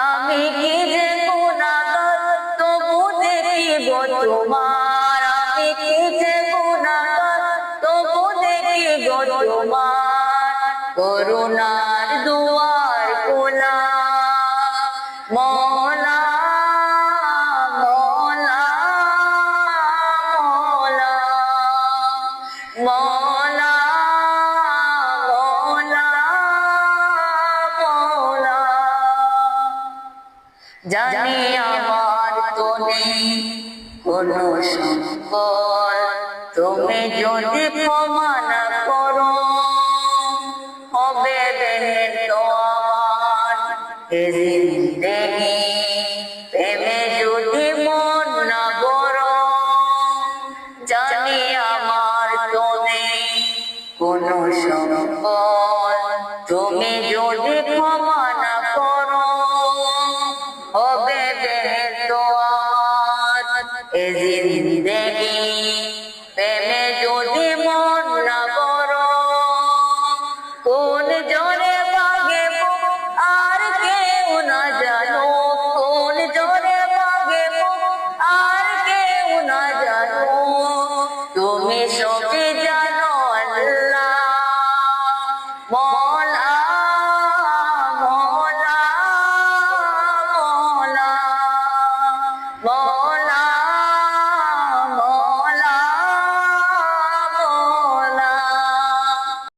আমি কি যে গুনাহগার তবু দেখিব তোমার, আমি কি যে গুনাহগার তবু দেখিব তোমার, করুণার দুয়ার খোলা মওলা মওলা মওলা মওলা মওলা মওলা। জানি আমার তো নেই কোনো সম্বল, তুমি যদি ক্ষমা না করো হবে বেহের তো আমার এ জিন্দেগি, প্রেমে যদি মন না বড়ো। জানি আমার তো নেই কোনো সম্বল, তুমি যদি ক্ষমা না করো হবে বেহের তো আমার এ জিন্দেগি।